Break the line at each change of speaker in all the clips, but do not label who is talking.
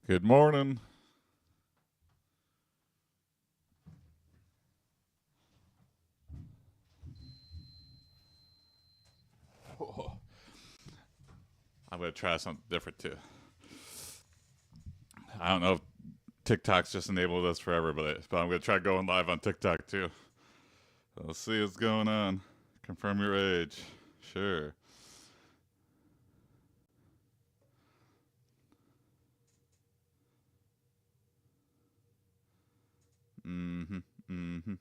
Good morning. I'm going to try something different too. I don't know if TikTok's just enabled this for everybody, but I'm going to try going live on TikTok too. Let's see what's going on. Confirm your age. Sure. Mm-hmm.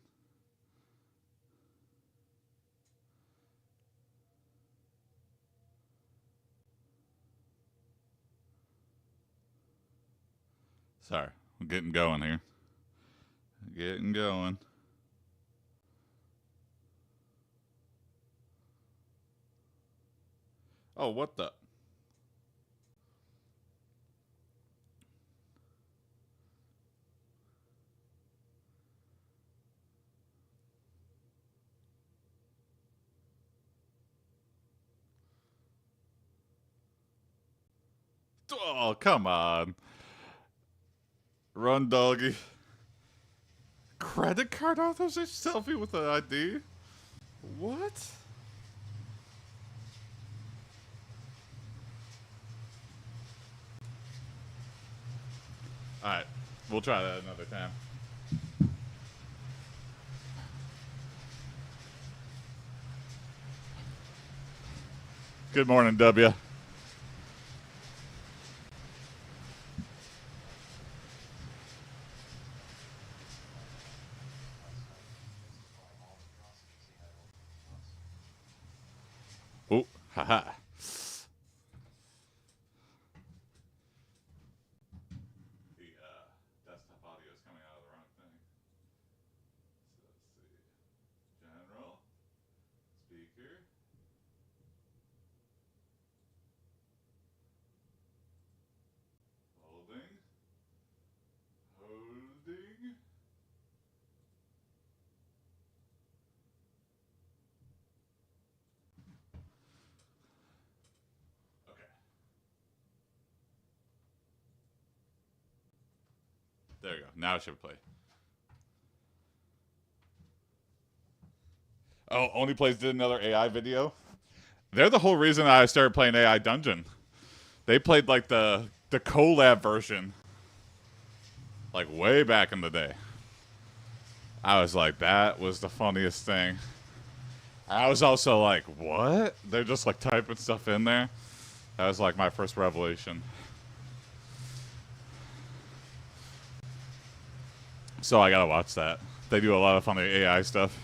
Sorry, I'm getting going here. Getting going. Oh, what the? Oh, come on. Run, doggy. Credit card authorization selfie with an ID? What? Alright, we'll try that another time. Good morning, W. Oh, haha. The desktop audio is coming out of the wrong thing. So let's see. General. Speaker. Holding. Holding. Okay. There you go. Now it should play. Oh, Only Plays did another AI video. They're the whole reason I started playing AI Dungeon. They played like the collab version, like way back in the day. I was like, that was the funniest thing. I was also like, what? They're just like typing stuff in there. That was like my first revelation. So I gotta watch that. They do a lot of funny AI stuff.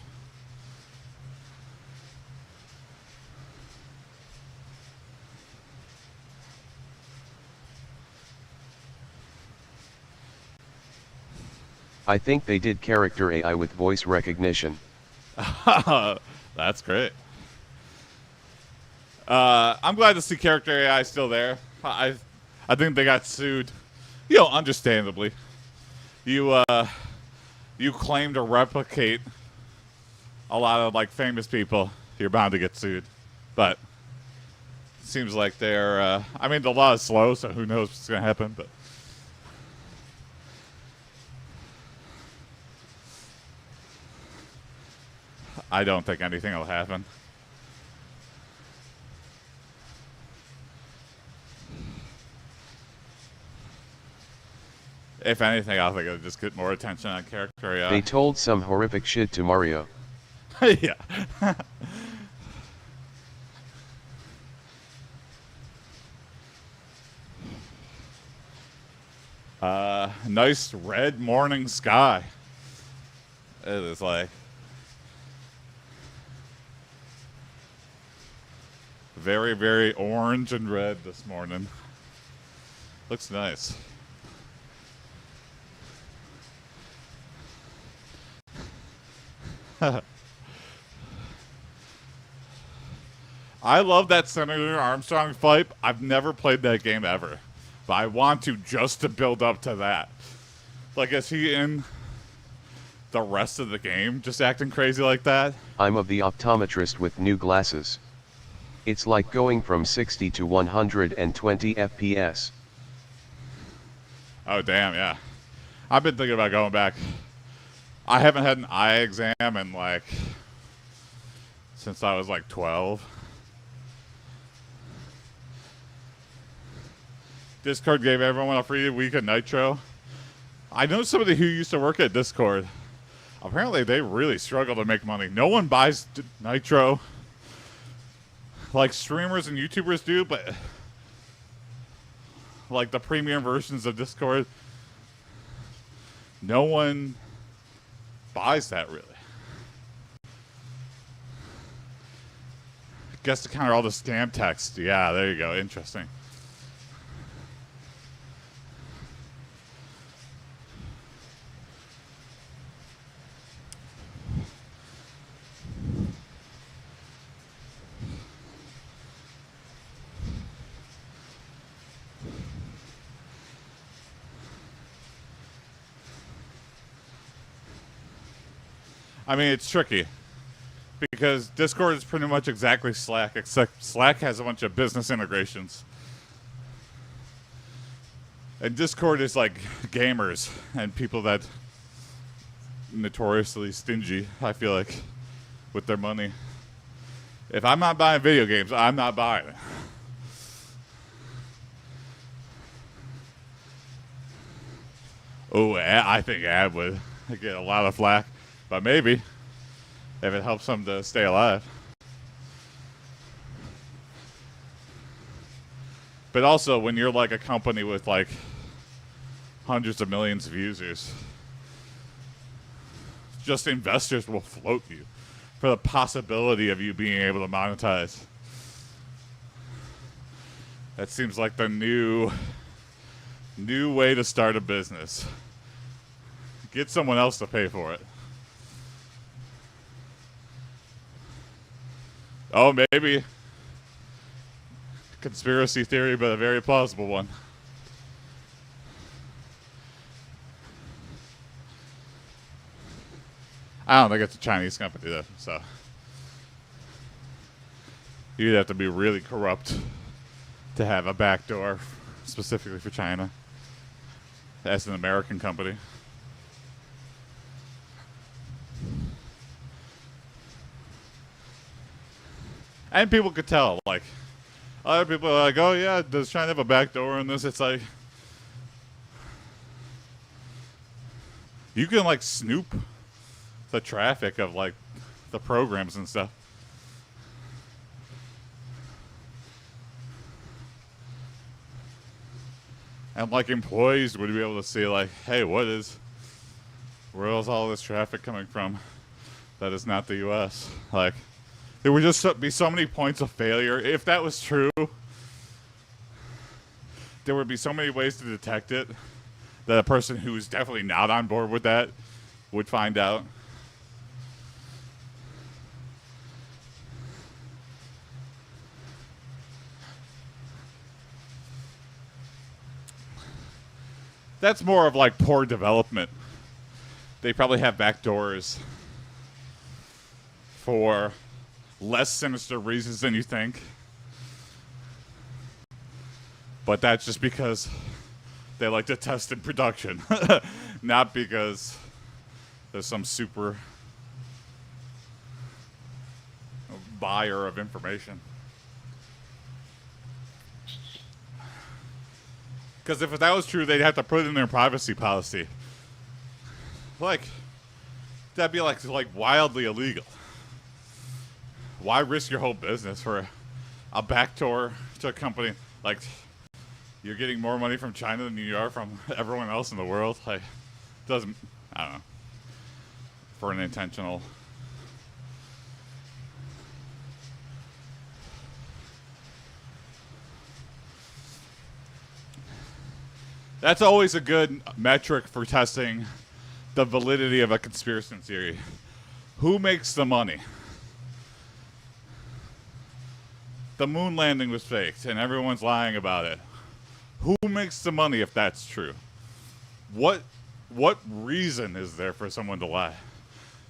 I think they did character AI with voice recognition.
That's great. I'm glad to see character AI still there. I think they got sued, understandably. You claim to replicate a lot of like famous people, you're bound to get sued. But it seems like they're. I mean, the law is slow, so who knows what's gonna happen? But I don't think anything will happen. If anything, I think it'll just get more attention on character AI.
They told some horrific shit to Mario.
Yeah. Nice red morning sky. It is like very, very orange and red this morning. Looks nice. I love that Senator Armstrong fight. I've never played that game ever, but I want to just to build up to that. Like, is he in the rest of the game just acting crazy like that?
I'm of the optometrist with new glasses. It's like going from 60 to 120 FPS.
Oh, damn, yeah. I've been thinking about going back. I haven't had an eye exam in, like, since I was, like, 12. Discord gave everyone a free week of Nitro. I know somebody who used to work at Discord. Apparently, they really struggle to make money. No one buys Nitro. Like, streamers and YouTubers do, but like the premium versions of Discord, no one buys that really. Guess to counter all the scam text. Yeah, there you go. Interesting. I mean, it's tricky because Discord is pretty much exactly Slack, except Slack has a bunch of business integrations. And Discord is like gamers and people that notoriously stingy, I feel like, with their money. If I'm not buying video games, I'm not buying it. Oh, I think Ad would get a lot of flack. But maybe, if it helps them to stay alive. But also, when you're like a company with like hundreds of millions of users, just investors will float you for the possibility of you being able to monetize. That seems like the new way to start a business. Get someone else to pay for it. Oh, maybe. Conspiracy theory, but a very plausible one. I don't think it's a Chinese company, though, so. You'd have to be really corrupt to have a backdoor specifically for China as an American company. And people could tell, like, other people are like, oh yeah, does China have a back door in this? It's like, you can like snoop the traffic of like the programs and stuff. And like employees would be able to see like, hey, where is all this traffic coming from that is not the US? Like, there would just be so many points of failure. If that was true, there would be so many ways to detect it that a person who is definitely not on board with that would find out. That's more of like poor development. They probably have backdoors for less sinister reasons than you think. But that's just because they like to test in production. Not because there's some super buyer of information. Because if that was true, they'd have to put it in their privacy policy. Like, that'd be like wildly illegal. Why risk your whole business for a backdoor to a company? Like, you're getting more money from China than you are from everyone else in the world. Like, doesn't, I don't know, for an intentional. That's always a good metric for testing the validity of a conspiracy theory. Who makes the money? The moon landing was faked and everyone's lying about it. Who makes the money if that's true? What reason is there for someone to lie?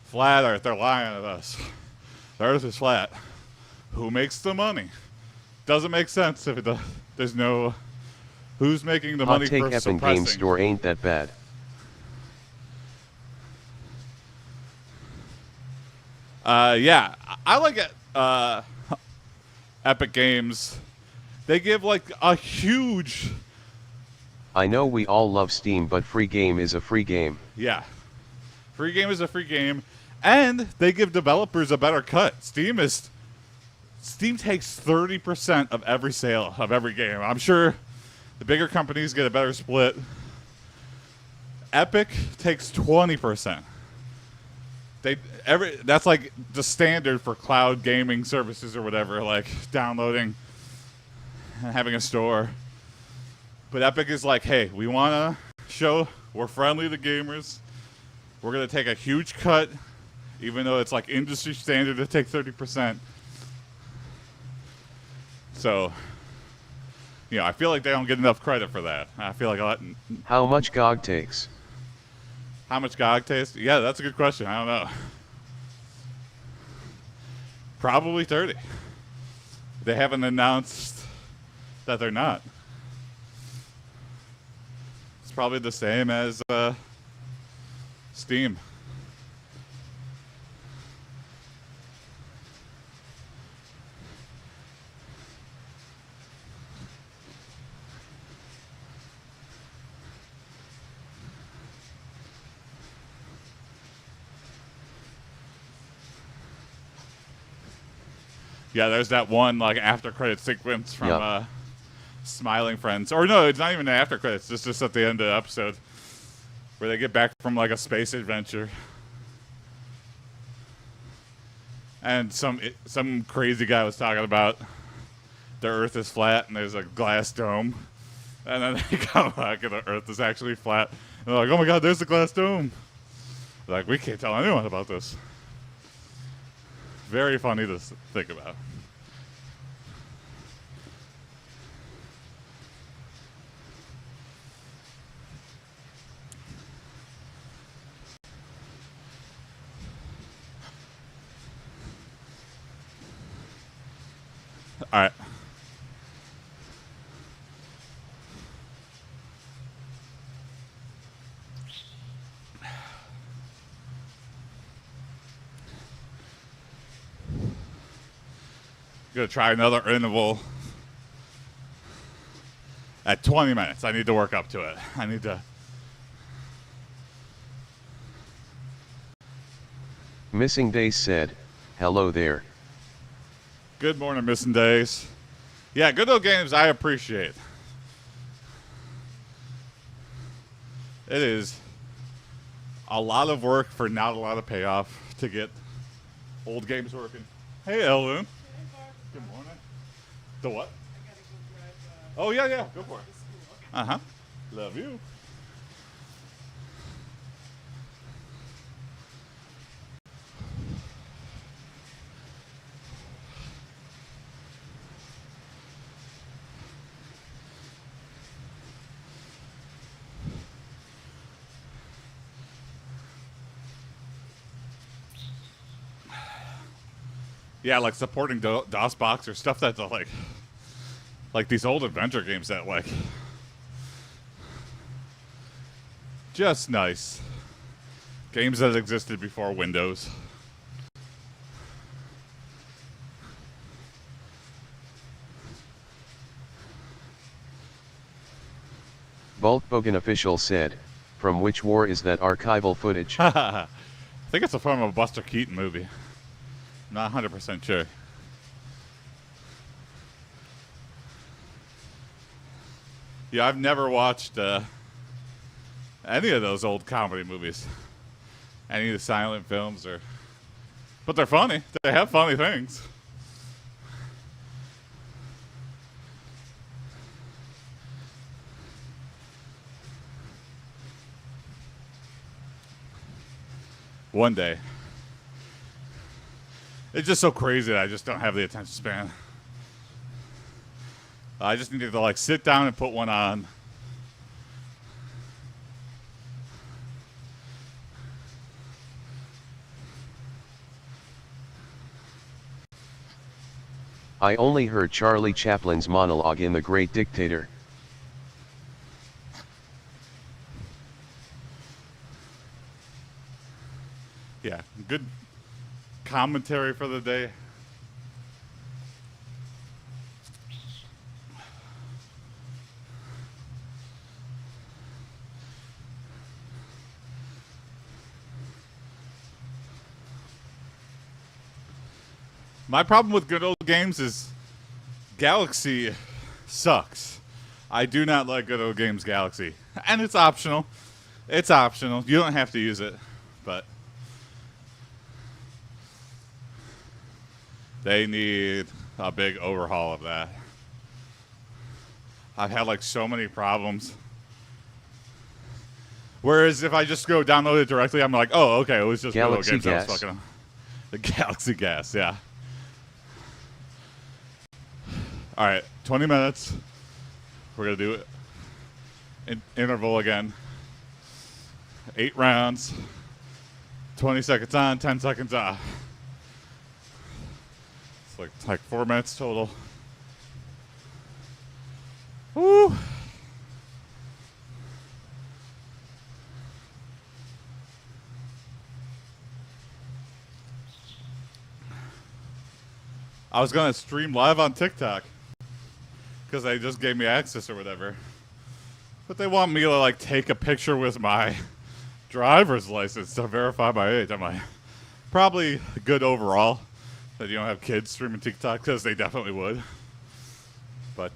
Flat Earth, they're lying at us. The Earth is flat. Who makes the money? Doesn't make sense if it does. There's no Who's making the
Hot
money
take
for
Epic Game
suppressing?
Store ain't that bad.
Yeah, I like it. Epic Games. They give like a huge.
I know we all love Steam, but free game is a free game.
Yeah, free game is a free game, and they give developers a better cut. Steam takes 30% of every sale of every game. I'm sure the bigger companies get a better split. Epic takes 20%. That's like the standard for cloud gaming services or whatever, like downloading and having a store. But Epic is like, hey, we want to show we're friendly to gamers. We're going to take a huge cut, even though it's like industry standard to take 30%. So, I feel like they don't get enough credit for that. I feel like
How much GOG takes?
How much GOG takes? Yeah, that's a good question. I don't know. Probably 30. They haven't announced that they're not. It's probably the same as Steam. Yeah, there's that one like after credit sequence from Smiling Friends. Or no, it's not even an after credits. It's just at the end of the episode where they get back from like a space adventure. And some crazy guy was talking about the Earth is flat and there's a glass dome. And then they come back and the Earth is actually flat. And they're like, oh my god, there's the glass dome. They're like, we can't tell anyone about this. Very funny to think about. All right. Gonna try another interval at 20 minutes. I need to work up to it. I need to.
Missing Days said, hello there.
Good morning, Missing Days. Yeah, good old games I appreciate. It is a lot of work for not a lot of payoff to get old games working. Hey, Ellen. Good morning. The what?
I gotta go drive,
Oh, yeah, go for it.
to school. Okay.
Uh-huh. Love you. Yeah, like supporting DOSBox or stuff that's like these old adventure games that like just nice games that existed before Windows.
Bulkbogan official said, from which war is that archival footage?
I think it's from a Buster Keaton movie. Not 100% sure. Yeah, I've never watched any of those old comedy movies. Any of the silent films but they're funny. They have funny things. One day. It's just so crazy that I just don't have the attention span. I just need to like sit down and put one on.
I only heard Charlie Chaplin's monologue in The Great Dictator.
Good commentary for the day. My problem with good old games is Galaxy sucks. I do not like good old games Galaxy. And it's optional. It's optional. You don't have to use it. But they need a big overhaul of that. I've had like so many problems. Whereas if I just go download it directly, I'm like, oh, okay, it was just good old
Galaxy
games I was
Gas.
fucking on. The Galaxy Gas, yeah. All right, 20 minutes. We're going to do it in interval again. 8 rounds. 20 seconds on, 10 seconds off. It's like 4 minutes total. Woo! I was going to stream live on TikTok because they just gave me access or whatever. But they want me to like take a picture with my driver's license to verify my age. I'm like, probably good overall that you don't have kids streaming TikTok because they definitely would. But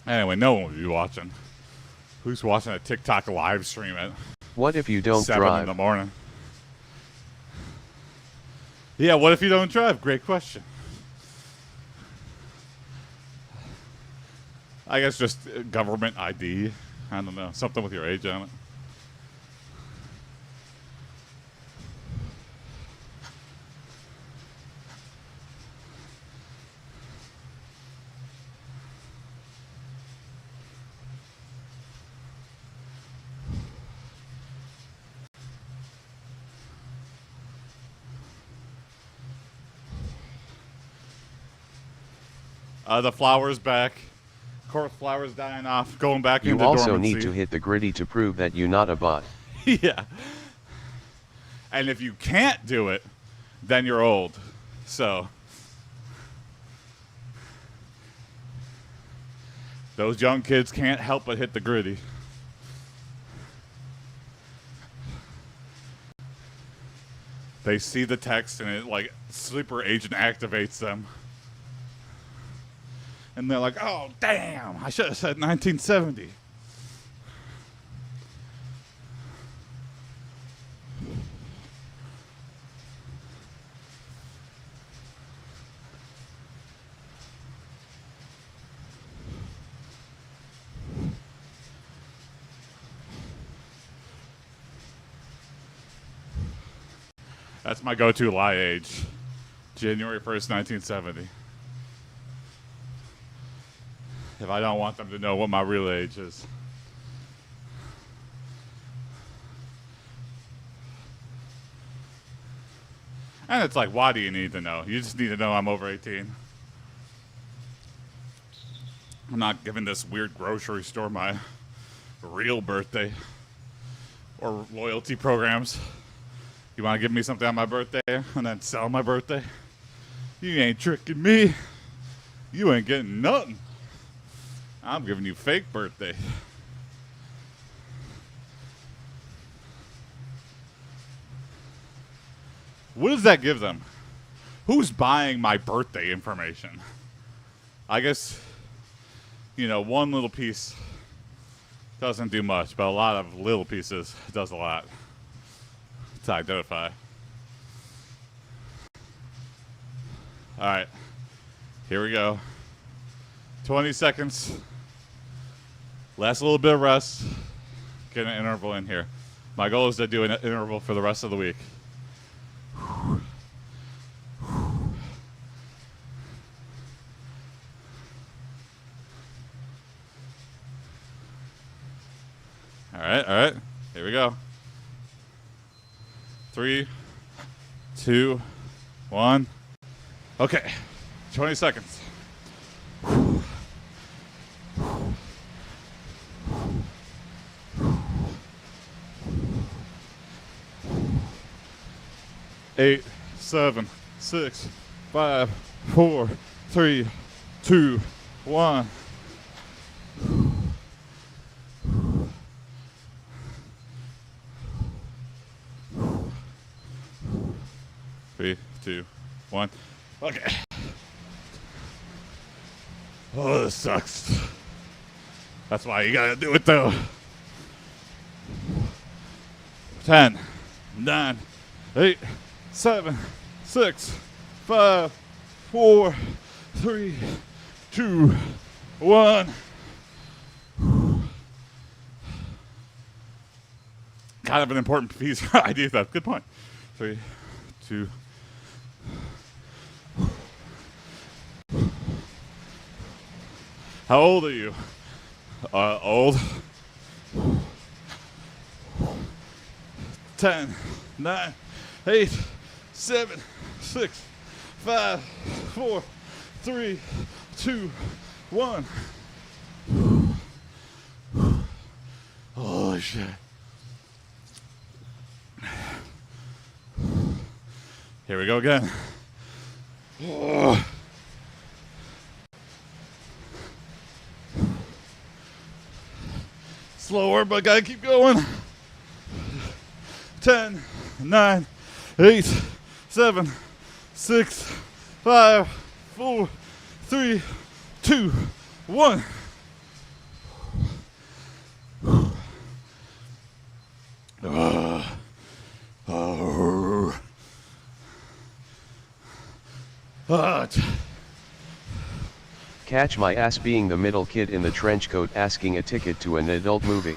anyway, no one will be watching. Who's watching a TikTok live stream at
What if you don't
7 in
drive?
the morning? Yeah, what if you don't drive? Great question. I guess just government ID. I don't know. Something with your age on it. The flower's back. Court flower's dying off. Going back
You
into
also
dormancy.
need to hit the gritty to prove that you're not a bot.
Yeah. And if you can't do it, then you're old. So those young kids can't help but hit the gritty. They see the text and it like sleeper agent activates them. And they're like, oh, damn, I should have said 1970. That's my go-to lie age. January 1st, 1970. If I don't want them to know what my real age is. And it's like, why do you need to know? You just need to know I'm over 18. I'm not giving this weird grocery store my real birthday or loyalty programs. You want to give me something on my birthday and then sell my birthday? You ain't tricking me. You ain't getting nothing. I'm giving you fake birthday. What does that give them? Who's buying my birthday information? I guess, you know, one little piece doesn't do much, but a lot of little pieces does a lot to identify. All right, here we go. 20 seconds. Last little bit of rest. Get an interval in here. My goal is to do an interval for the rest of the week. All right. Here we go. 3, 2, 1. Okay, 20 seconds. 8, 7, 6, 5, 4, 3, 2, 1. 3, 2, 1. Okay. Oh, this sucks. That's why you gotta do it though. 10, 9, 8, 7, 6, 5, 4, 3, 2, 1. Kind of an important piece for idea theft. Good point. 3, 2. How old are you? Old. 10, 9, 8, 7, 6, 5, 4, 3, 2, 1. Holy shit. Here we go again. Oh. Slower, but gotta keep going. 10, 9, 8, 7, 6, 5, 4, 3, 2, 1.
Catch my ass being the middle kid in the trench coat asking a ticket to an adult movie.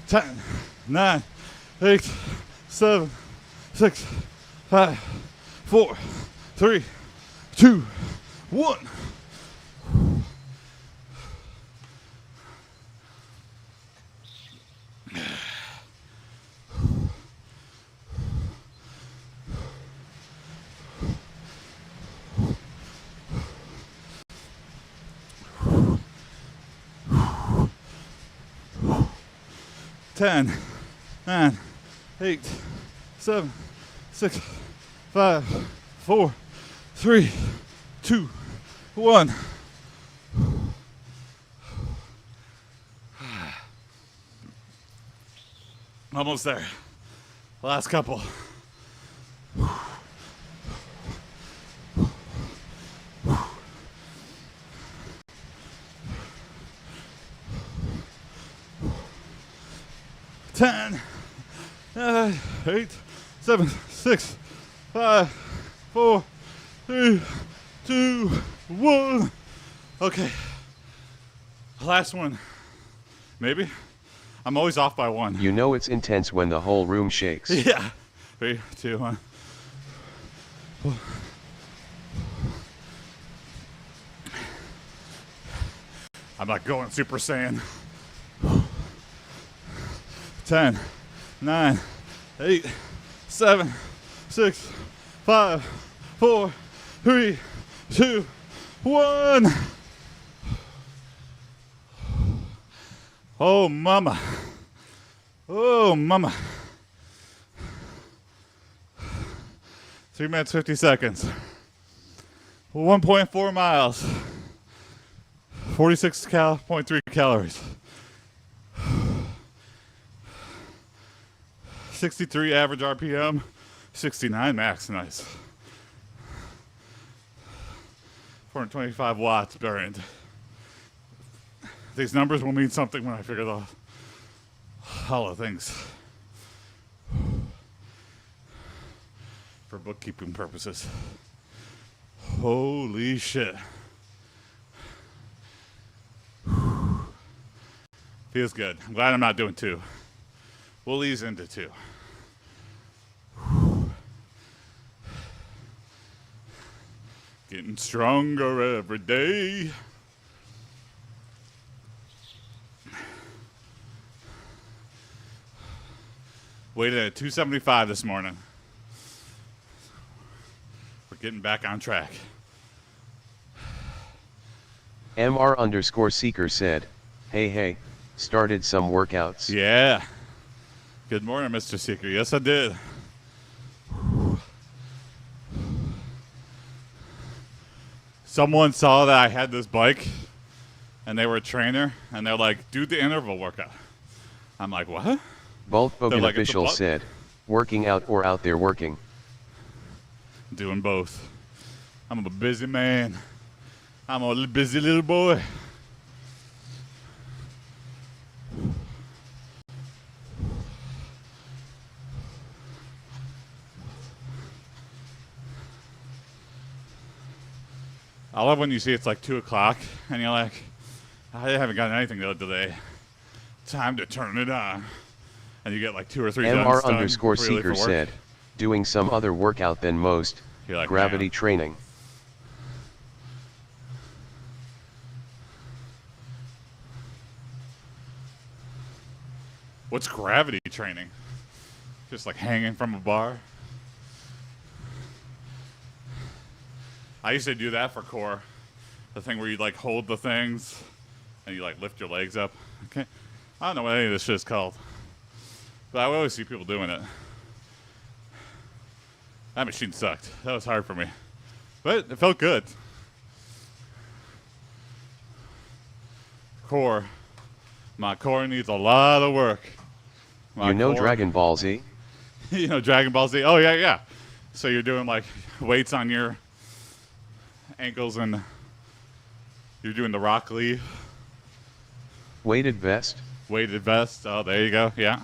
10, 9, 8, 7, 6, 5, 4, 3, 2, 1. Ten, 9, 8, 7, 6, 5, 4, 3, 2, 1. Almost there. Last couple. 10, 9, 8, 7, 6, 5, 4, 3, 2, 1. Okay. Last one. Maybe? I'm always off by one.
You know it's intense when the whole room shakes.
Yeah. 3, 2, 1. I'm not going Super Saiyan. 10, 9, 8, 7, 6, 5, 4, 3, 2, 1. Oh, mama. Oh, mama. 3 minutes, 50 seconds. 1.4 miles. 46.3 calories. 63 average RPM, 69 max, nice. 425 watts burned. These numbers will mean something when I figure out all the things. For bookkeeping purposes. Holy shit. Feels good. I'm glad I'm not doing 2. We'll ease into 2. Getting stronger every day. Weighed at 275 this morning. We're getting back on track. MR_seeker
said, hey, started some workouts.
Yeah. Good morning, Mr. Seeker. Yes, I did. Someone saw that I had this bike, and they were a trainer, and they're like, do the interval workout. I'm like, what?
Boltbogan
like, "It's a
official
butt."
said, working out or out there working.
Doing both. I'm a busy man. I'm a busy little boy. I love when you see it's like 2 o'clock and you're like, I haven't gotten anything done today. Time to turn it on. And you get like 2 or 3 done before you leave for
MR_Seeker
work.
said, doing some other workout than most,
You're like,
gravity
"Man."
training.
What's gravity training? Just like hanging from a bar? I used to do that for core. The thing where you like hold the things and you like lift your legs up. Okay. I don't know what any of this shit is called. But I always see people doing it. That machine sucked. That was hard for me. But it felt good. Core. My core needs a lot of work. My
You know
core-
Dragon Ball Z?
You know Dragon Ball Z? Oh, yeah, yeah. So you're doing like weights on your ankles and you're doing the Rock Lee
Weighted vest?
weighted vest. Oh, there you go. Yeah.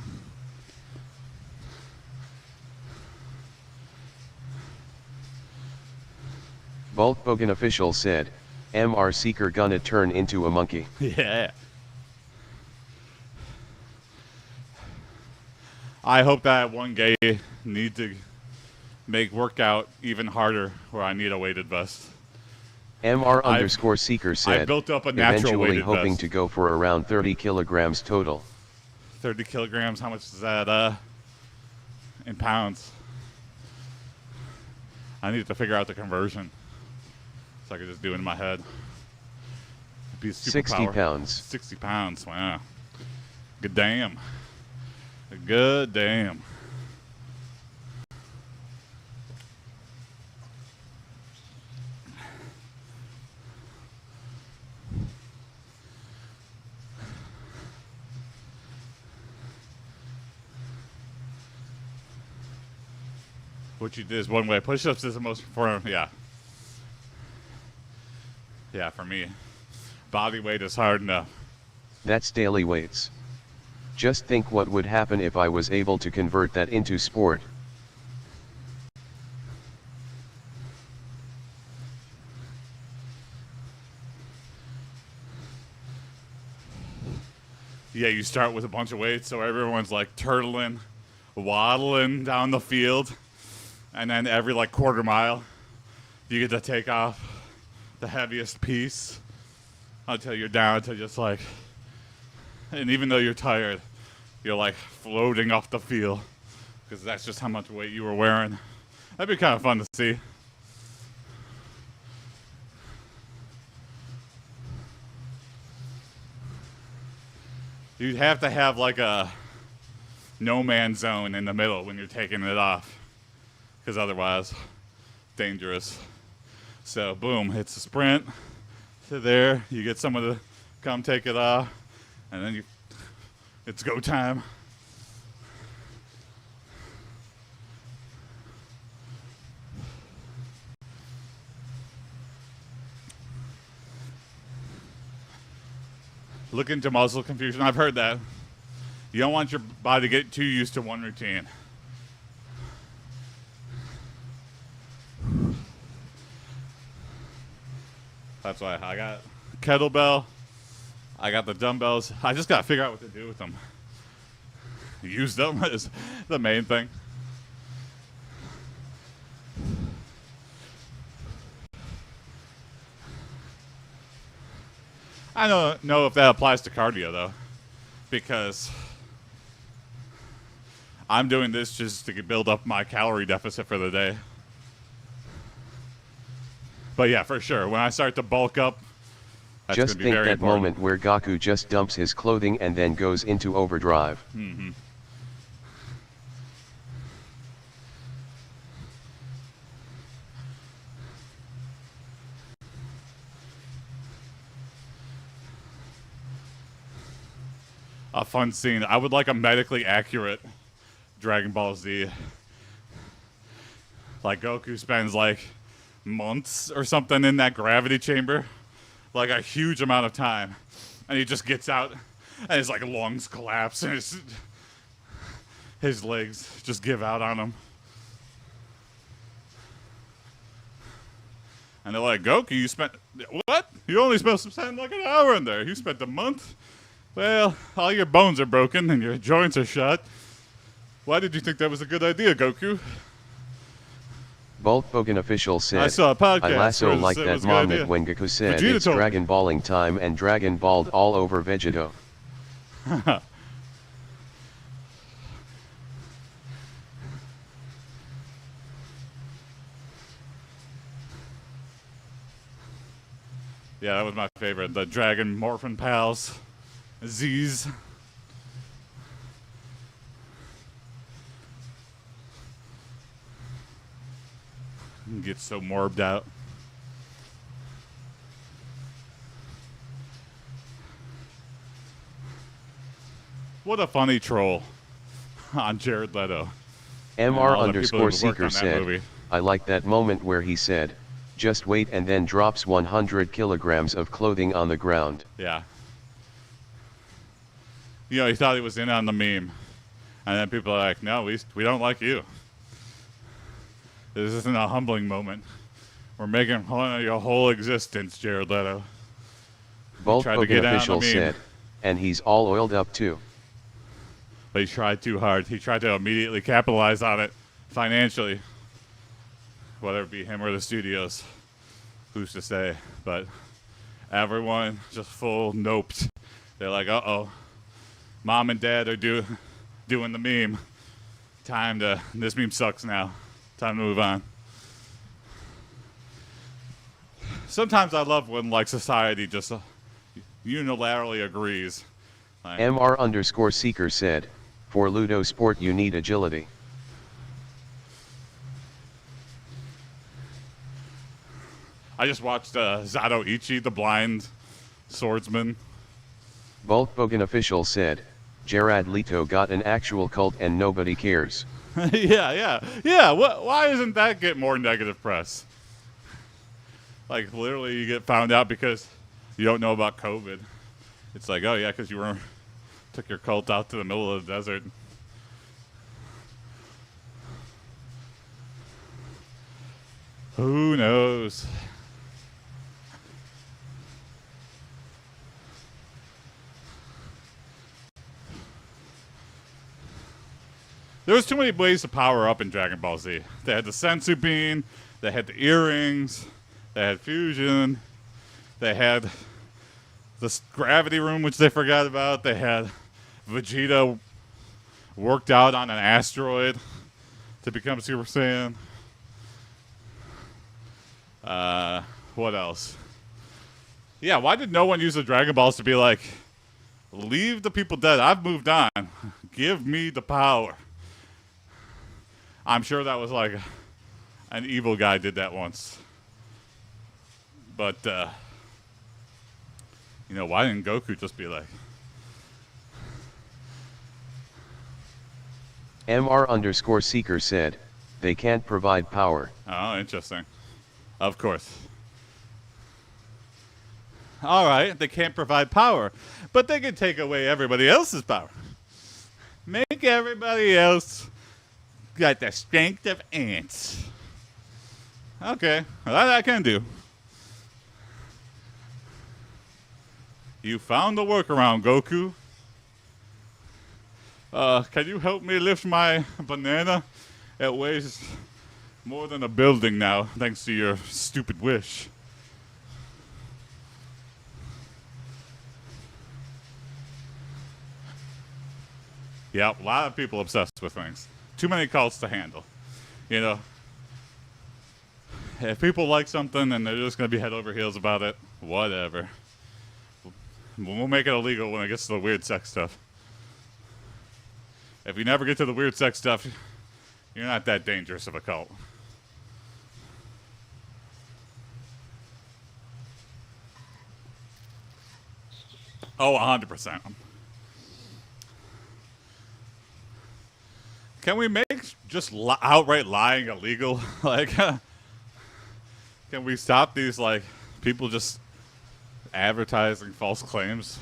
Boltbogan official said, MR Seeker gonna turn into a monkey.
Yeah. I hope that one day need to make workout even harder where I need a weighted vest.
MR_Seeker said,
built up a natural
eventually
weighted
hoping
vest.
to go for around 30 kilograms total.
30 kilograms. How much is that in pounds? I need to figure out the conversion so I can just do it in my head. It'd be a
60
superpower.
pounds.
60 pounds. Wow. Good damn. Good damn. What you did is one way. Push-ups is the most important. Yeah. Yeah, for me. Body weight is hard enough.
That's daily weights. Just think what would happen if I was able to convert that into sport.
Yeah, you start with a bunch of weights, so everyone's like turtling, waddling down the field, and then every like quarter mile, you get to take off the heaviest piece until you're down to just like, and even though you're tired, you're like floating off the field because that's just how much weight you were wearing. That'd be kind of fun to see. You'd have to have like a no man's zone in the middle when you're taking it off, because otherwise, dangerous. So boom, it's a sprint to there. You get someone to come take it off, and then it's go time. Look into muscle confusion. I've heard that. You don't want your body to get too used to one routine. That's why I got kettlebell. I got the dumbbells. I just got to figure out what to do with them. Use them is the main thing. I don't know if that applies to cardio, though, because I'm doing this just to build up my calorie deficit for the day. But yeah, for sure, when I start to bulk up, that's
Just
going to be
think
very
that
important.
moment where Gaku just dumps his clothing and then goes into overdrive.
a fun scene. I would like a medically accurate Dragon Ball Z. Like Goku spends like months or something in that gravity chamber, like a huge amount of time, and he just gets out, and his like lungs collapse, and his legs just give out on him. And they're like, Goku, you spent what? You only supposed to spend like an hour in there. You spent a month. Well, all your bones are broken and your joints are shot. Why did you think that was a good idea, Goku?
Volkswagen official said,
I saw a podcast
I lasso
where
like
it
that
was a good idea.
moment when Goku said
Vegeta
it's
told me.
Dragon Balling time and Dragon Balled all over Vegito.
Yeah, that was my favorite. The Dragon Morphin Pals. Z's. Get so morbed out. What a funny troll on Jared Leto.
MR
all the people who
underscore
worked
seeker
on that
said,
movie.
I like that moment where he said, just wait, and then drops 100 kilograms of clothing on the ground.
Yeah. You know, he thought he was in on the meme. And then people are like, no, we don't like you. This isn't a humbling moment. We're making fun of your whole existence, Jared Leto. tried to get
Volkswagen
in on the
official
meme.
said, and he's all oiled up too.
But he tried too hard. He tried to immediately capitalize on it financially. Whether it be him or the studios. Who's to say? But everyone just full noped. They're like, uh-oh. Mom and dad are doing the meme. This meme sucks now. Time to move on. Sometimes I love when like society just unilaterally agrees. Like,
MR underscore seeker said, for Ludo Sport you need agility.
I just watched Zato Ichi, the blind swordsman.
Volkswagen official said, Jared Leto got an actual cult and nobody cares.
yeah. Why doesn't that get more negative press? Like, literally, you get found out because you don't know about COVID. It's like, oh, yeah, because you took your cult out to the middle of the desert. Who knows? There was too many ways to power up in Dragon Ball Z. They had the Sensu Bean, they had the earrings, they had fusion, they had the gravity room, which they forgot about. They had Vegeta worked out on an asteroid to become Super Saiyan. What else? Yeah, why did no one use the Dragon Balls to be like, leave the people dead, I've moved on, give me the power? I'm sure that was like an evil guy did that once. But, why didn't Goku just be like...
MR underscore seeker said, they can't provide power.
Oh, interesting. Of course. All right, they can't provide power, but they can take away everybody else's power. Make everybody else got the strength of ants. Okay, well, that I can do. You found the workaround, Goku. Can you help me lift my banana? It weighs more than a building now, thanks to your stupid wish. Yep, a lot of people obsessed with things. Too many cults to handle. You know, if people like something and they're just going to be head over heels about it, whatever. We'll make it illegal when it gets to the weird sex stuff. If you never get to the weird sex stuff, you're not that dangerous of a cult. Oh, 100%. Can we make just outright lying illegal? Like, can we stop these, like, people just advertising false claims?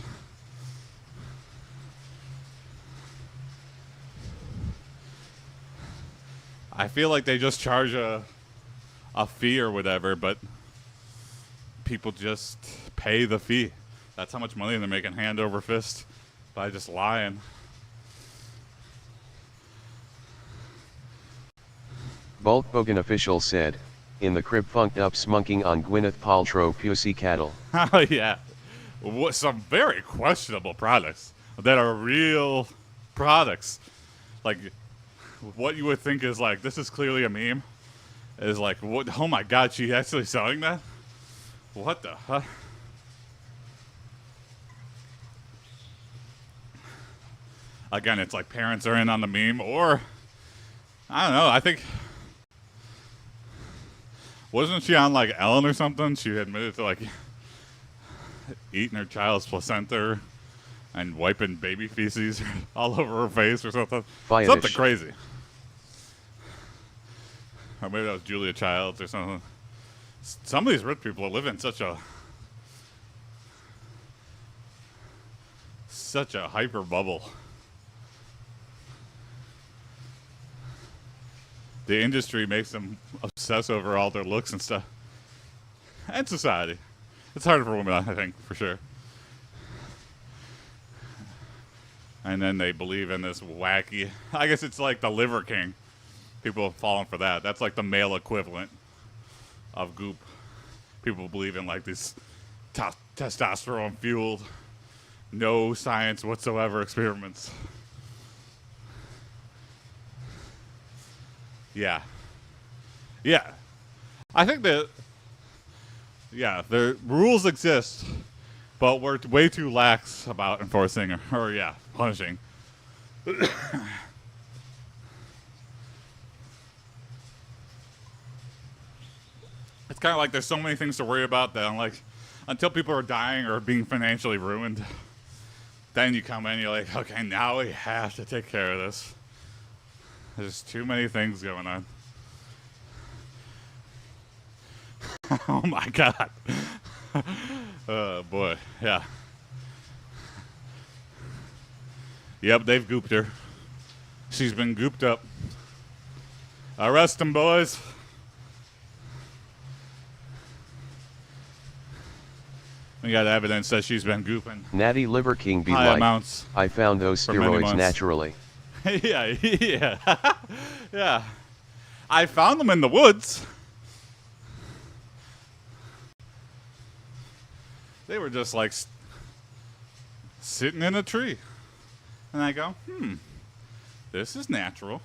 I feel like they just charge a fee or whatever, but people just pay the fee. That's how much money they're making hand over fist by just lying.
Bulk Bogan official said, in the crib funked up smunking on Gwyneth Paltrow pussy cattle.
Oh, yeah. Some very questionable products that are real products. Like, what you would think is like, this is clearly a meme, is like, what? Oh my God, she actually selling that? What the huh? Again, it's like parents are in on the meme, or I don't know. I think wasn't she on like Ellen or something? She admitted to like eating her child's placenta and wiping baby feces all over her face or something.
Fiendish.
Something crazy. Or maybe that was Julia Childs or something. Some of these rich people live in such a hyper bubble. The industry makes them obsess over all their looks and stuff. And society. It's harder for women, I think, for sure. And then they believe in this wacky, I guess it's like the Liver King. People have fallen for that. That's like the male equivalent of Goop. People believe in like these testosterone-fueled, no science whatsoever experiments. Yeah. Yeah. I think that, yeah, the rules exist, but we're way too lax about enforcing or yeah, punishing. It's kind of like there's so many things to worry about that I'm like, until people are dying or being financially ruined, then you come in, you're like, okay, now we have to take care of this. There's too many things going on. Oh my God. Oh boy, yeah. Yep, they've gooped her. She's been gooped up. Arrest them, boys. We got evidence that she's been gooping.
Natty Liver King be
high
like,
amounts
I found those
for many
steroids
months.
naturally.
Yeah, yeah. Yeah. I found them in the woods. They were just like sitting in a tree. And I go, this is natural.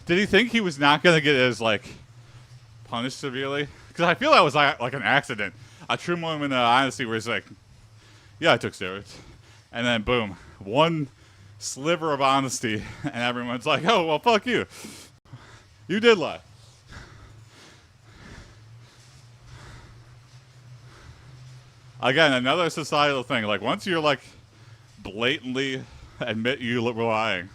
Did he think he was not going to get as, like, punished severely? Because I feel that was like an accident. A true moment of honesty where he's like, yeah, I took steroids. And then, boom, one sliver of honesty, and everyone's like, oh, well, fuck you. You did lie. Again, another societal thing. Like, once you're, like, blatantly admit you were lying,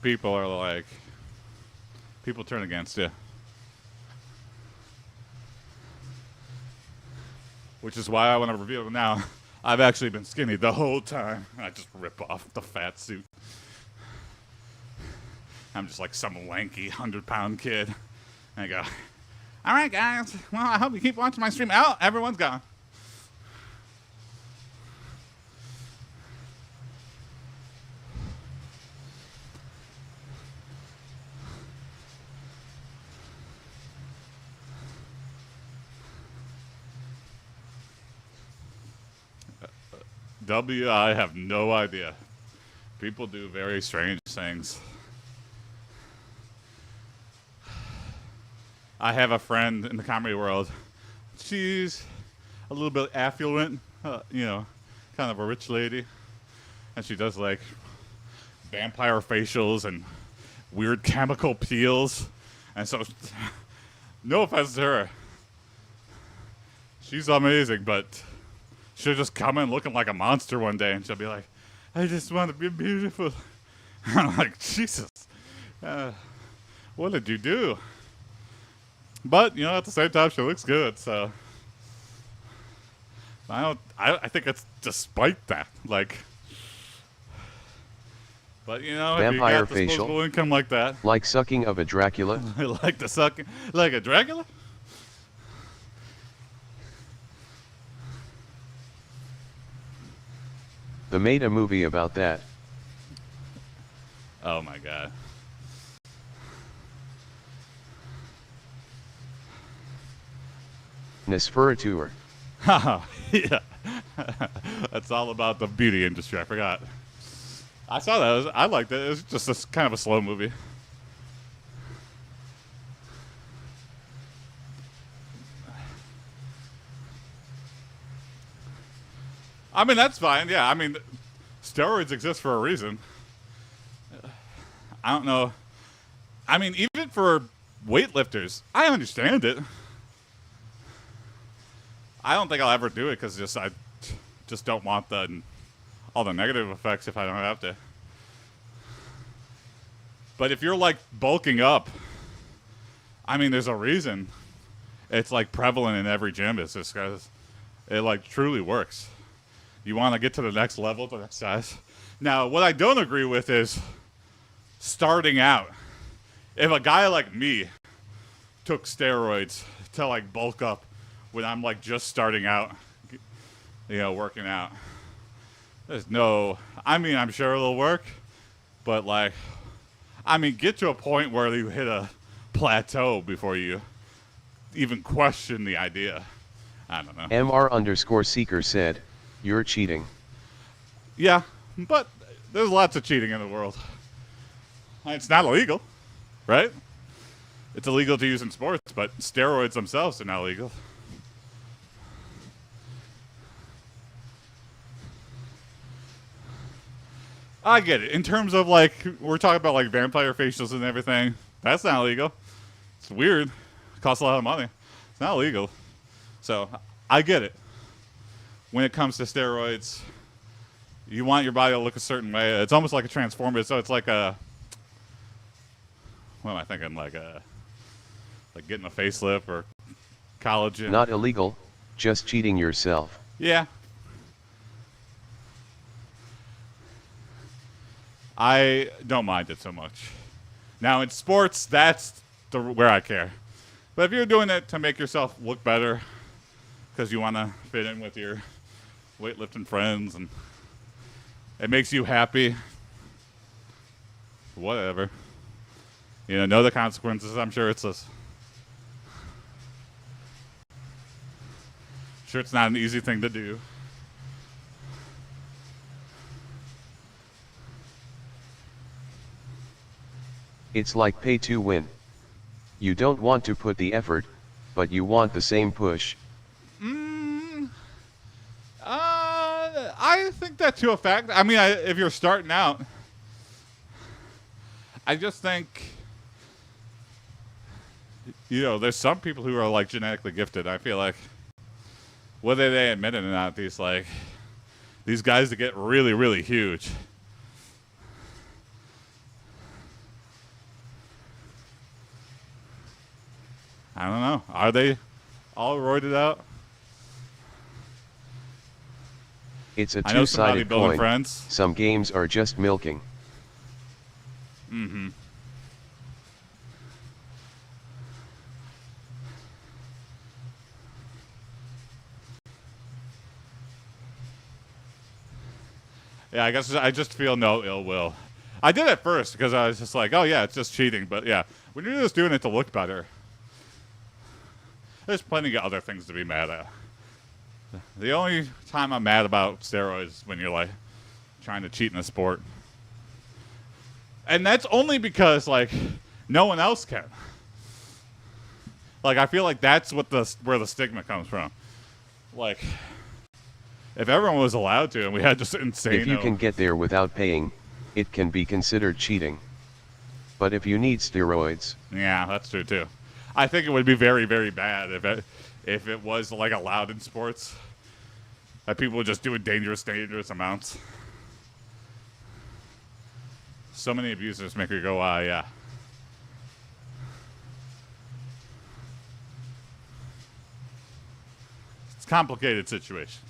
people are like, people turn against you. Which is why I want to reveal now. I've actually been skinny the whole time. I just rip off the fat suit. I'm just like some lanky 100-pound kid. And I go, all right, guys. Well, I hope you keep watching my stream. Oh, everyone's gone. I have no idea. People do very strange things. I have a friend in the comedy world. She's a little bit affluent, you know, kind of a rich lady. And she does like vampire facials and weird chemical peels. And so, no offense to her, She's amazing, but she'll just come in looking like a monster one day, and she'll be like, "I just want to be beautiful." I'm like, Jesus, what did you do? But you know, at the same time, she looks good, so I don't. I think it's despite that, like. But you know, if you
Vampire
got disposable
facial.
income like that,
Like sucking of a Dracula.
I like the sucking, like a Dracula.
They made a movie about that.
Oh my god.
Nosferatu.
Haha, yeah. That's all about the beauty industry. I forgot. I saw that. I liked it. It was just a, kind of a slow movie. I mean, that's fine. Yeah, I mean, steroids exist for a reason. I don't know. I mean, even for weightlifters, I understand it. I don't think I'll ever do it because I just don't want all the negative effects if I don't have to. But if you're like bulking up, I mean, there's a reason it's like prevalent in every gym. It's just because it like truly works. You want to get to the next level, the next size. Now, what I don't agree with is starting out. If a guy like me took steroids to like bulk up when I'm like just starting out, you know, working out, there's no, I mean, I'm sure it'll work, but like, I mean, get to a point where you hit a plateau before you even question the idea. I don't know.
MR_seeker said, "You're cheating."
Yeah, but there's lots of cheating in the world. It's not illegal, right? It's illegal to use in sports, but steroids themselves are not illegal. I get it. In terms of like, we're talking about like vampire facials and everything. That's not illegal. It's weird. It costs a lot of money. It's not illegal. So I get it. When it comes to steroids, you want your body to look a certain way. It's almost like a transformative. So it's like a, what am I thinking? Like getting a facelift or collagen.
Not illegal, just cheating yourself.
Yeah. I don't mind it so much. Now in sports, that's where I care. But if you're doing it to make yourself look better, because you want to fit in with your weightlifting friends and it makes you happy, whatever. You know the consequences. I'm sure it's it's not an easy thing to do.
It's like pay to win. You don't want to put the effort, but you want the same push.
I think that to a fact. I mean, if you're starting out, I just think, you know, there's some people who are like genetically gifted. I feel like, whether they admit it or not, these guys that get really, really huge. I don't know. Are they all roided out?
It's a
I know some
two-sided
bodybuilding
coin.
friends.
Some games are just milking.
Mm-hmm. Yeah, I guess I just feel no ill will. I did at first because I was just like, oh yeah, it's just cheating. But yeah, when you're just doing it to look better, there's plenty of other things to be mad at. The only time I'm mad about steroids is when you're like trying to cheat in a sport. And that's only because like no one else can. Like I feel like that's where the stigma comes from. Like if everyone was allowed to and we had just insane.
If you can get there without paying, it can be considered cheating. But if you need steroids,
yeah, that's true too. I think it would be very, very bad if it was like allowed in sports, that people would just do it dangerous amounts. So many abusers make her go, yeah. It's a complicated situation.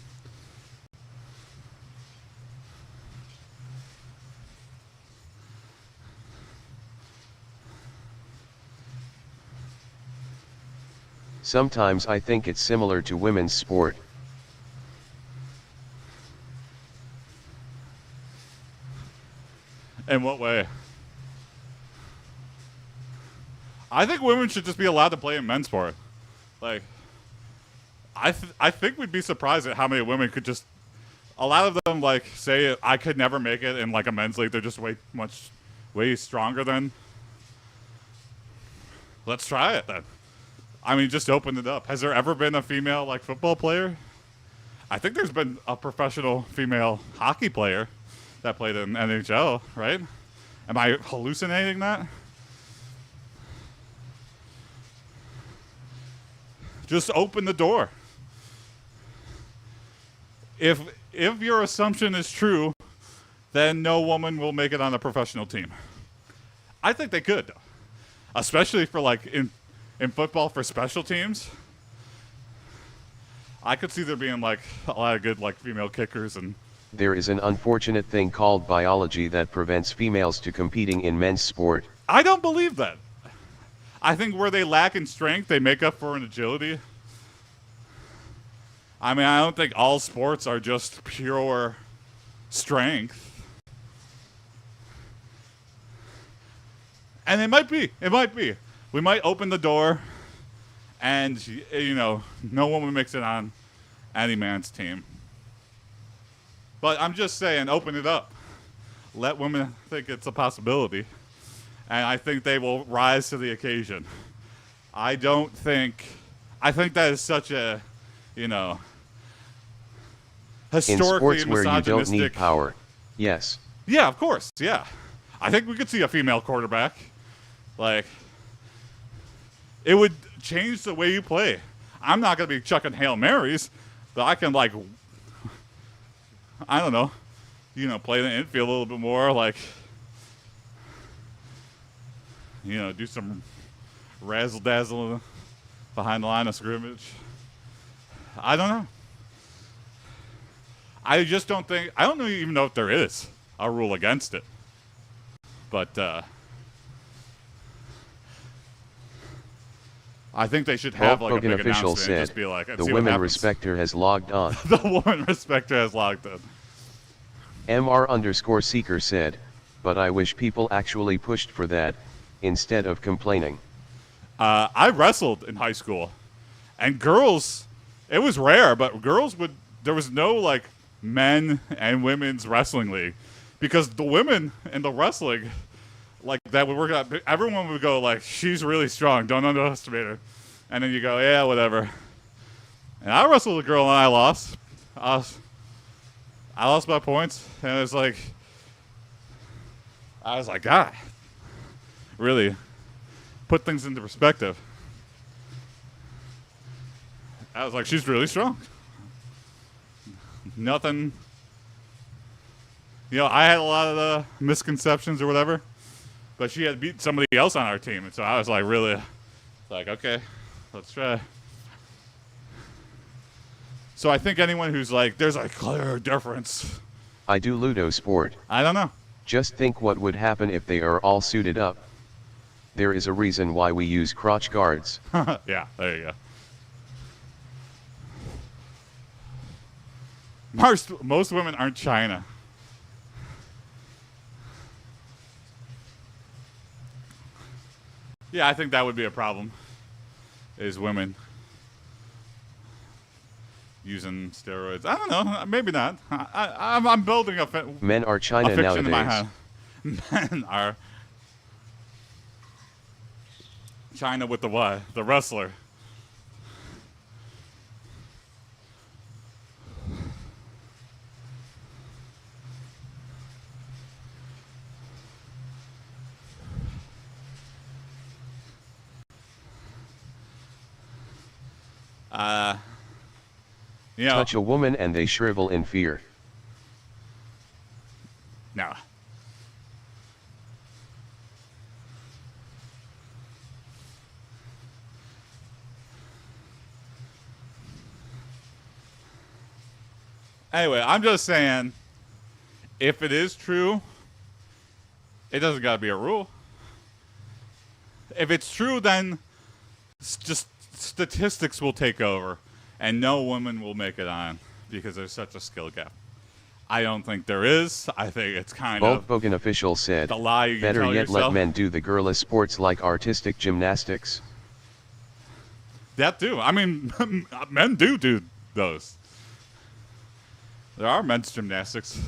Sometimes I think it's similar to women's sport.
In what way? I think women should just be allowed to play in men's sport. Like, I think we'd be surprised at how many women could just. A lot of them like say I could never make it in like a men's league. They're just way stronger than. Let's try it then. I mean, just open it up. Has there ever been a female like football player? I think there's been a professional female hockey player that played in NHL, right? Am I hallucinating that? Just open the door. If your assumption is true, then no woman will make it on a professional team. I think they could, especially for like in football for special teams. I could see there being like a lot of good like female kickers and.
There is an unfortunate thing called biology that prevents females to competing in men's sport.
I don't believe that. I think where they lack in strength, they make up for in agility. I mean, I don't think all sports are just pure strength. And it might be. It might be. We might open the door and, you know, no woman makes it on any man's team. But I'm just saying, open it up. Let women think it's a possibility. And I think they will rise to the occasion. I think that is such a, you know, historically
in sports where you don't need power. Yes.
Yeah, of course. Yeah. I think we could see a female quarterback. Like, it would change the way you play. I'm not going to be chucking Hail Marys, but I can, like, I don't know, you know, play the infield a little bit more, like, you know, do some razzle-dazzle behind the line of scrimmage. I don't know. I just don't think, I don't even know if there is a rule against it. But I think they should have like a big announcement and just be like,
the women respecter has logged on.
The woman respecter has logged on.
MR_seeker said, but I wish people actually pushed for that, instead of complaining.
I wrestled in high school, and girls, it was rare, but girls would, there was no like men and women's wrestling league, because the women in the wrestling, like that would work out, everyone would go like, she's really strong, don't underestimate her. And then you go, yeah, whatever. And I wrestled a girl and I lost. I lost by points, and it was like, I was like, God, really put things into perspective. I was like, she's really strong. Nothing, you know, I had a lot of the misconceptions or whatever, but she had beat somebody else on our team, and so I was like, really, like, okay, let's try. So I think anyone who's like, there's a clear difference.
I do Ludo sport.
I don't know.
Just think what would happen if they are all suited up. There is a reason why we use crotch guards.
Yeah, there you go. Most women aren't China. Yeah, I think that would be a problem, is women using steroids. I don't know. Maybe not. I'm building a
men are China
fiction
nowadays.
in my head. Men are China with the what? The wrestler. You know,
Touch a woman and they shrivel in fear.
no. Anyway, I'm just saying, if it is true, it doesn't got to be a rule. If it's true, then just statistics will take over, and no woman will make it on because there's such a skill gap. I don't think there is. I think it's kind of
Volkswagen official said,
the lie you
better
tell
yet
yourself.
let men do the girlish sports like artistic gymnastics.
That too. I mean, men do those. There are men's gymnastics.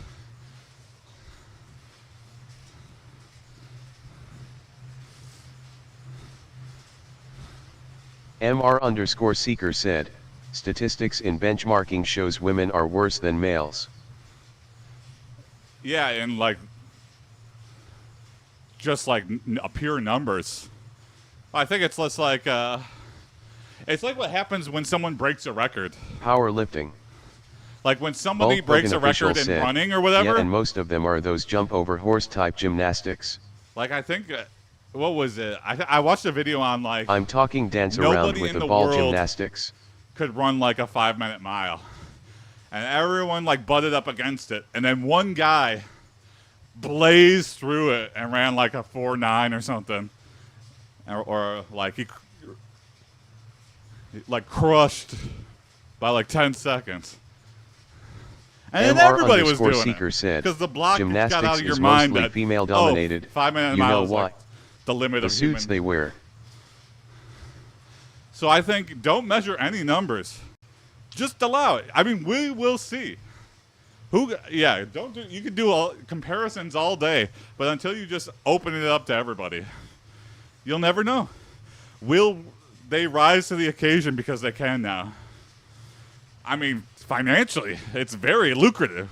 MR_seeker said, statistics in benchmarking shows women are worse than males.
Yeah, and like, just like pure numbers. I think it's less like, it's like what happens when someone breaks a record.
Powerlifting.
Like when somebody
Volkswagen
breaks a
official
record in
said,
running or whatever.
Yeah, and most of them are those jump over horse type gymnastics.
Like I think, what was it? I watched a video on like
I'm talking dance around
nobody
with
in
the
the
ball
world
gymnastics.
could run like a 5-minute mile, and everyone like butted up against it, and then one guy blazed through it and ran like a 4.9 or something, or like he like crushed by like 10 seconds. And then everybody was doing
MR_seeker
it
said,
because the block got
gymnastics
out of your
is
mind
mostly
that
female dominated.
5-minute
You know
mile is
why?
like the limit
The
of
suits
human.
they wear.
So I think don't measure any numbers. Just allow it. I mean, we will see. Yeah, don't do. You can do all comparisons all day, but until you just open it up to everybody, you'll never know. Will they rise to the occasion because they can now? I mean, financially, it's very lucrative.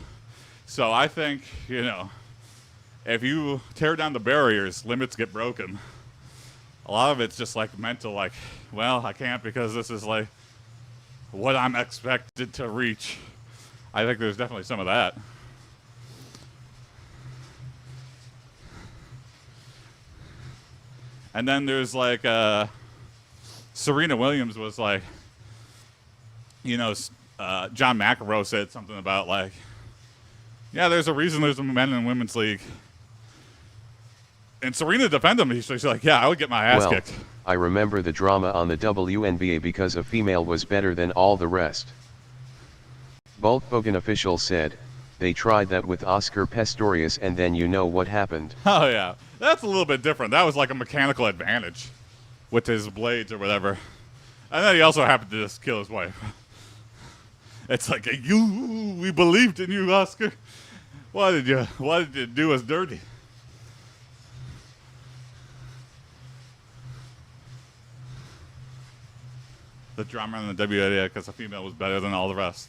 So I think, if you tear down the barriers, limits get broken. A lot of it's just like mental, like, well, I can't because this is like what I'm expected to reach. I think there's definitely some of that. And then there's like, Serena Williams was like, John McEnroe said something about like, yeah, there's a reason there's a men and women's league. And Serena defended him. She's like, yeah, I would get my ass kicked.
I remember the drama on the WNBA because a female was better than all the rest. Volkswagen official said, they tried that with Oscar Pistorius and then you know what happened.
Oh, yeah. That's a little bit different. That was like a mechanical advantage with his blades or whatever. And then he also happened to just kill his wife. It's like, we believed in you, Oscar. Why did you do us dirty? The drama in the WNBA because the female was better than all the rest.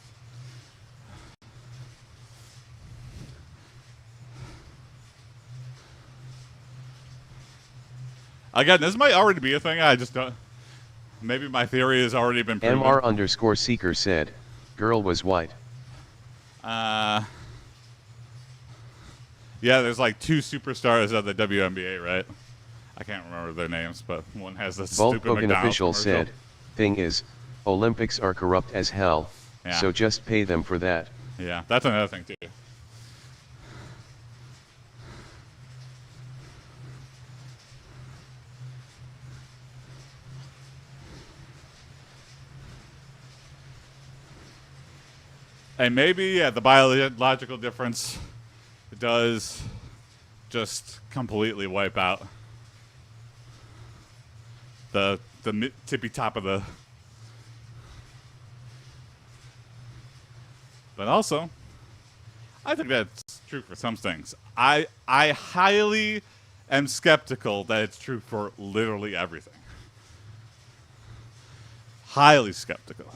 Again, this might already be a thing. I just don't. Maybe my theory has already been proven.
MR_seeker said, girl was white.
Yeah, there's like 2 superstars of the WNBA, right? I can't remember their names, but one has this stupid
Volkswagen
McDonald's
official
commercial.
said, thing is, Olympics are corrupt as hell,
Yeah.
so just pay them for that.
Yeah, that's another thing too. And maybe, the biological difference does just completely wipe out the tippy top of the. But also, I think that's true for some things. I highly am skeptical that it's true for literally everything. Highly skeptical.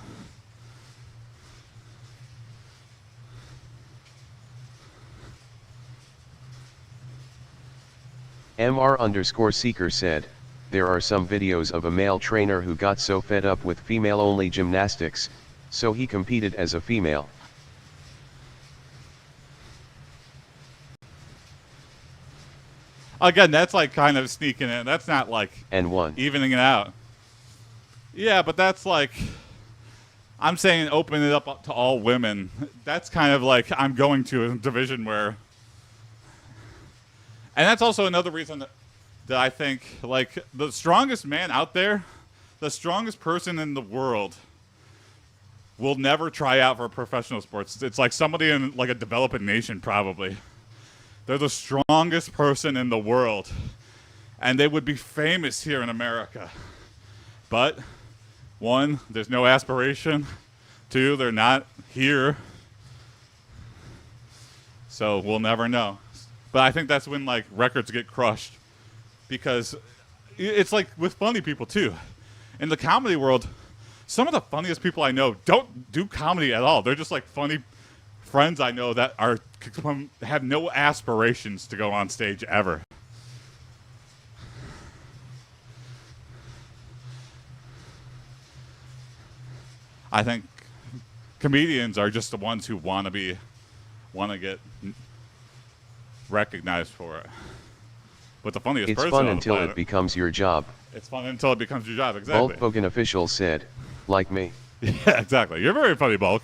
MR_seeker said, there are some videos of a male trainer who got so fed up with female-only gymnastics, so he competed as a female.
Again, that's like kind of sneaking in. That's not like
And won.
evening it out. Yeah, but that's like, I'm saying open it up to all women. That's kind of like I'm going to a division where, and that's also another reason that I think like the strongest man out there, the strongest person in the world will never try out for professional sports. It's like somebody in like a developing nation probably. They're the strongest person in the world, and they would be famous here in America. But, one, there's no aspiration. Two, they're not here. So we'll never know. But I think that's when like records get crushed, because it's like with funny people too. In the comedy world, some of the funniest people I know don't do comedy at all. They're just like funny friends I know that are have no aspirations to go on stage ever. I think comedians are just the ones who want to get recognized for it. But the funniest
It's
person
fun
on the
until
planet,
it becomes your job.
it's fun until it becomes your job. Exactly.
Bulk Hogan official said, like me.
Yeah, exactly. You're very funny, Bulk.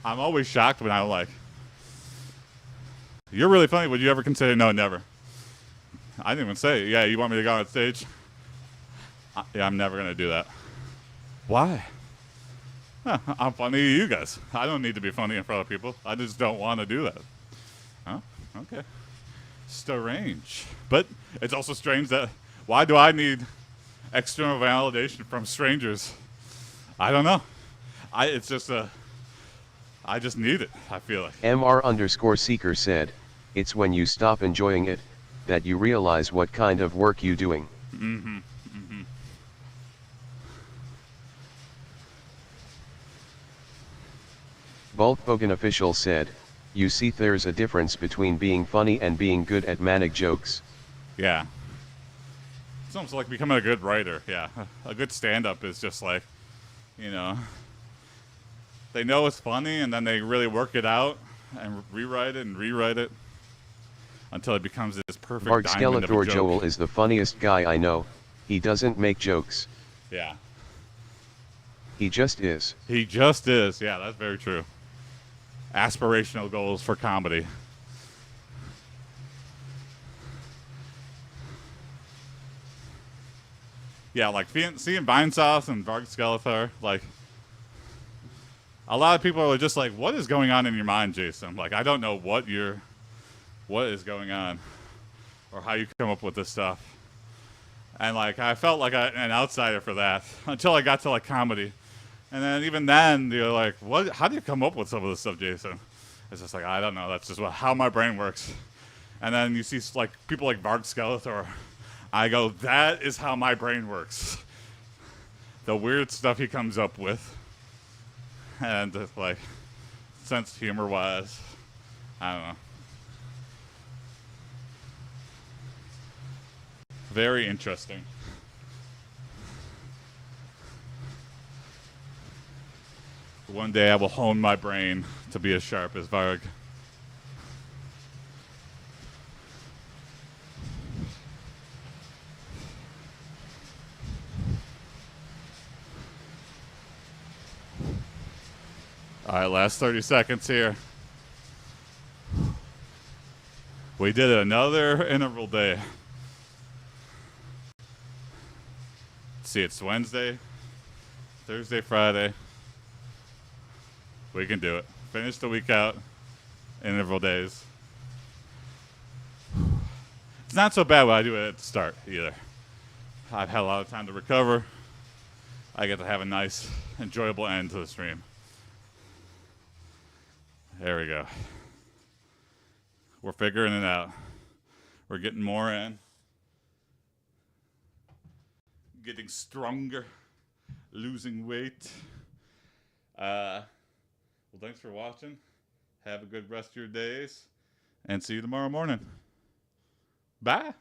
I'm always shocked when I'm like, you're really funny. Would you ever consider? No, never. I didn't even say, yeah, you want me to go on stage? Yeah, I'm never going to do that. Why? Huh, I'm funny to you guys. I don't need to be funny in front of people. I just don't want to do that. Oh, okay. Strange. But it's also strange that, why do I need external validation from strangers? I don't know. It's just I just need it, I feel like.
MR_seeker said, it's when you stop enjoying it, that you realize what kind of work you doing.
Mm-hmm. Mm-hmm.
Bulk Hogan official said, you see there's a difference between being funny and being good at manic jokes.
Yeah. It's almost like becoming a good writer, yeah. A good stand-up is just like, you know, they know it's funny and then they really work it out and rewrite it until it becomes this perfect diamond of a
Skeletor
joke.
Joel is the funniest guy I know. He doesn't make jokes.
Yeah.
He just is.
He just is. Yeah, that's very true. Aspirational goals for comedy. Yeah, like seeing Vinesauce and Varg Skeletor, like, a lot of people are just like, what is going on in your mind, Jason? Like, I don't know what is going on or how you come up with this stuff. And like, I felt like an outsider for that until I got to like comedy. And then even then, you're like, what? How do you come up with some of this stuff, Jason? It's just like, I don't know. That's just how my brain works. And then you see like people like Varg Skeletor. I go, that is how my brain works. The weird stuff he comes up with. And just like, sense of humor wise, I don't know. Very interesting. One day I will hone my brain to be as sharp as Varg. All right, last 30 seconds here. We did another interval day. Let's see, it's Wednesday, Thursday, Friday. We can do it. Finish the week out, interval days. It's not so bad when I do it at the start either. I've had a lot of time to recover. I get to have a nice, enjoyable end to the stream. There we go. We're figuring it out. We're getting more in. Getting stronger. Losing weight. Well, thanks for watching. Have a good rest of your days. And see you tomorrow morning. Bye.